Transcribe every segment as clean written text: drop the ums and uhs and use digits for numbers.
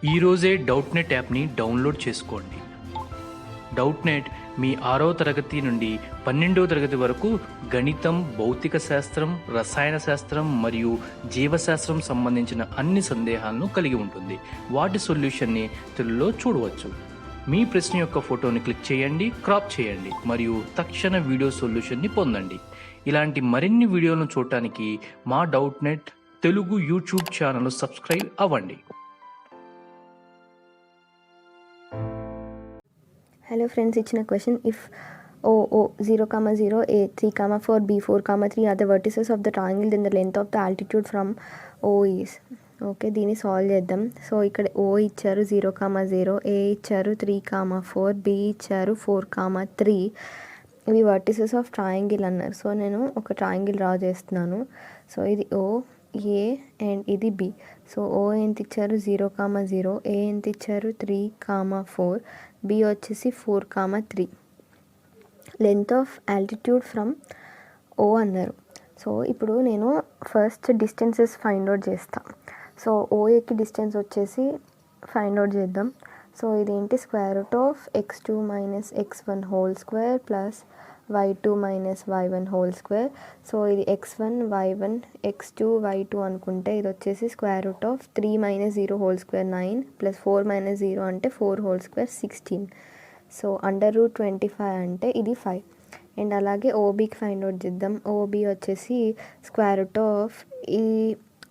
ఈరోజే డౌట్నెట్ యాప్ని డౌన్లోడ్ చేసుకోండి. డౌట్నెట్ మీ 6వ తరగతి నుండి 12వ తరగతి వరకు గణితం, భౌతిక శాస్త్రం, రసాయన శాస్త్రం మరియు జీవశాస్త్రం సంబంధించిన అన్ని సందేహాలను కలిగి ఉంటుంది. వాటి సొల్యూషన్ని తెలుగులో చూడవచ్చు. మీ ప్రశ్న యొక్క ఫోటోని క్లిక్ చేయండి, క్రాప్ చేయండి మరియు తక్షణ వీడియో సొల్యూషన్ని పొందండి. ఇలాంటి మరిన్ని వీడియోలను చూడటానికి మా Doubtnut Telugu YouTube channel subscribe అవ్వండి. Hello friends, ఇచ్చిన question, if O 0, 0, A 3, 4, B 4, 3 are the vertices of the triangle, then the length of the altitude from O is. Okay, దీన్ని సాల్వ్ చేద్దాం. సో ఇక్కడ O ఇచ్చారు 0, 0, A ఇచ్చారు 3, 4, B ఇచ్చారు 4, 3. ఇవి vertices of triangle అన్నారు. So నేను ఒక ట్రయాంగిల్ డ్రా చేస్తున్నాను. సో ఇది O, A అండ్ ఇది B. సో O ఎంత ఇచ్చారు 0, 0, A ఎంత ఇచ్చారు 3, 4, B వచ్చేసి 4, 3. Length of altitude from O అన్నారు. సో ఇప్పుడు నేను ఫస్ట్ డిస్టెన్సెస్ ఫైండ్ అవుట్ చేస్తా. సో ఓఏకి డిస్టెన్స్ వచ్చేసి ఫైండ్ అవుట్ చేద్దాం. సో ఇదేంటి, square root of x2 minus x1 whole square plus y2 minus y1 whole square. So ఇది x1 y1 x2 y2 అనుకుంటే ఇది వచ్చేసి square root of 3 minus 0 whole square 9 plus 4 minus 0 అంటే 4 whole square 16. So √25 అంటే ఇది 5. And అలాగే ఓబీకి find out చేద్దాం. OB వచ్చేసి స్క్వేర్ రూట్ ఆఫ్ ఈ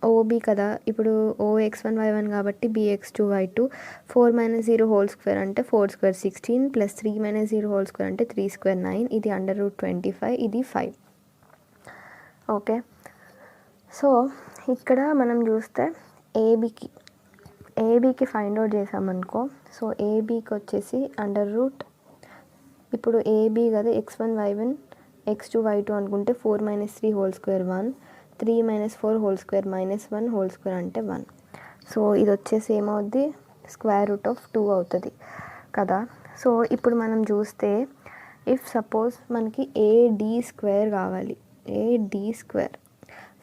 ఓబీ కదా, ఇప్పుడు OX1 y1 కాబట్టి BX2 y2, 4 minus 0 whole square అంటే 4 square 16 plus 3 minus 0 whole square అంటే 3 స్క్వేర్ 9. ఇది √25, ఇది 5. ఓకే, సో ఇక్కడ మనం చూస్తే ఏబీకి ఫైండ్ అవుట్ చేసామనుకో. సో ఏబీకి వచ్చేసి ఇప్పుడు ఏబీ కదా, x1 y1 x2 y2 అనుకుంటే 4 minus 3 whole square 1, 3 minus 4 whole square minus 1 whole square అంటే 1. సో ఇది వచ్చేసి ఏమవుద్ది, స్క్వేర్ రూట్ ఆఫ్ 2 అవుతుంది కదా. సో ఇప్పుడు మనం చూస్తే ఇఫ్ సపోజ్ మనకి ఏడి స్క్వేర్ కావాలి, A D square.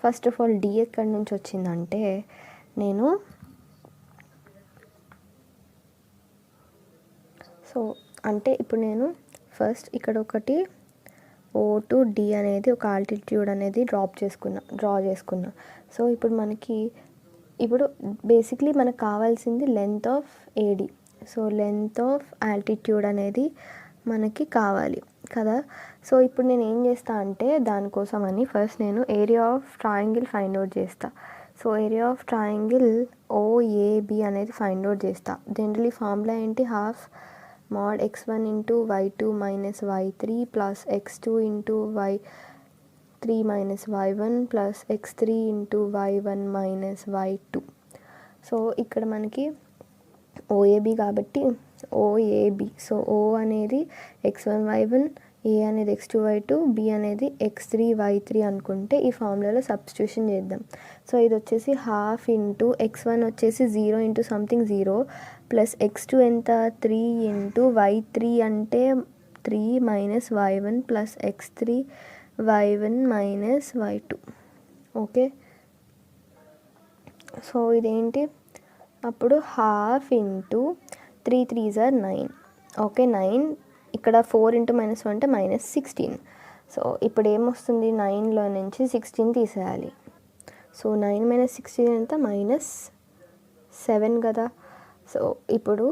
First of all D ఎక్కడి నుంచి వచ్చిందంటే, ఇప్పుడు నేను ఫస్ట్ ఇక్కడ ఒకటి O టు D అనేది ఒక ఆల్టిట్యూడ్ అనేది డ్రా చేసుకున్నా. సో ఇప్పుడు బేసిక్లీ మనకు కావాల్సింది length of AD. So length of altitude అనేది మనకి కావాలి కదా. సో ఇప్పుడు నేను ఏం చేస్తా అంటే, దానికోసం అని ఫస్ట్ నేను area of triangle find out చేస్తా. So area of triangle OAB అనేది ఫైండ్ అవుట్ చేస్తా. జనరలీ ఫార్ములా ఏంటి, half mod x1 into y2 minus y3 plus x2 into y3 minus y1 plus x3 into y1 minus y2. So ఇక్కడ మనకి OAB కాబట్టి OAB. So O అనేది x1 y1, A అనేది x2 y2, B అనేది x3 y3 అనుకుంటే ఈ ఫార్ములాలో substitution చేద్దాం. So ఇది వచ్చేసి హాఫ్ ఇంటూ x1 వచ్చేసి 0 ఇంటూ సంథింగ్ 0 ప్లస్ x2 ఎంత 3 ఇంటూ y3 అంటే 3 minus y1 plus x3 y1 minus y2. Okay, so ఇదేంటి, అప్పుడు half into 3 3s are 9. Okay, 9 ఇక్కడ 4 ఇంటూ -1 అంటే -16. సో ఇప్పుడు ఏమొస్తుంది, 9లో నుంచి 16 తీసేయాలి. సో 9 మైనస్ 16 ఎంత, -7 కదా. సో ఇప్పుడు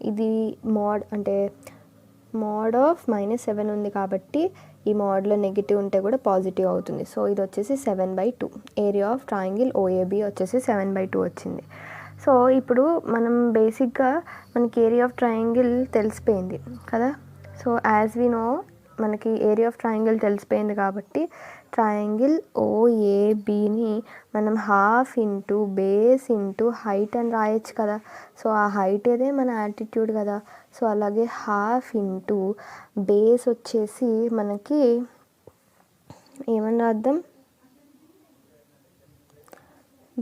ఇది మోడ్ ఆఫ్ -7 ఉంది కాబట్టి ఈ మోడ్లో నెగిటివ్ ఉంటే కూడా పాజిటివ్ అవుతుంది. సో ఇది వచ్చేసి 7/2. ఏరియా ఆఫ్ ట్రయాంగిల్ OAB వచ్చేసి 7/2 వచ్చింది. సో ఇప్పుడు మనం బేసిక్గా మనకి ఏరియా ఆఫ్ ట్రయాంగిల్ తెలిసిపోయింది కదా. సో యాజ్ వి నో మనకి ఏరియా ఆఫ్ ట్రయాంగిల్ తెలిసిపోయింది కాబట్టి ట్రయాంగిల్ OABని మనం half into base into height అని రాయొచ్చు కదా. సో ఆ హైట్ ఏదే మన ఆల్టిట్యూడ్ కదా. సో అలాగే హాఫ్ ఇంటూ బేస్ వచ్చేసి మనకి ఏమని రాద్దాం,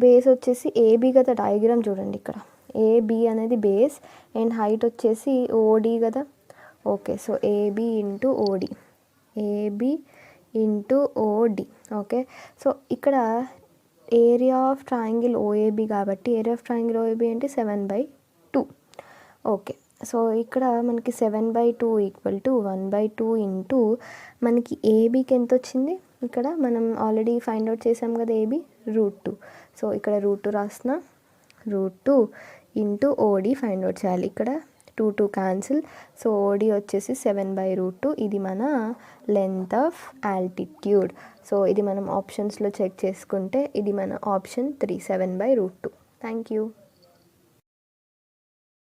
బేస్ వచ్చేసి AB కదా. డయాగ్రామ్ చూడండి, ఇక్కడ AB అనేది బేస్ అండ్ హైట్ వచ్చేసి OD కదా. Okay, so AB into OD, AB into OD. Okay, so ఇక్కడ ఏరియా ఆఫ్ ట్రయాంగిల్ ఓఏబి కాబట్టి ఏరియా ఆఫ్ ట్రయాంగిల్ ఓఏబి అంటే 7/2. ఓకే, సో ఇక్కడ మనకి 7/2 ఈక్వల్ టు 1/2 ఇంటూ మనకి ఏబీకి ఎంత వచ్చింది, ఇక్కడ మనం ఆల్రెడీ ఫైండ్ అవుట్ చేసాం కదా ఏబీ, √2. సో ఇక్కడ √2 రాసిన, √2 ఇంటూ ఓడి ఫైండ్ అవుట్ చేయాలి. ఇక్కడ 2 క్యాన్సిల్, సో ఓడి వచ్చేసి 7/√2. ఇది మన లెంత్ ఆఫ్ ఆల్టిట్యూడ్. సో ఇది మనం ఆప్షన్స్లో చెక్ చేసుకుంటే ఇది మన ఆప్షన్ 3, 7/√2. Thank you.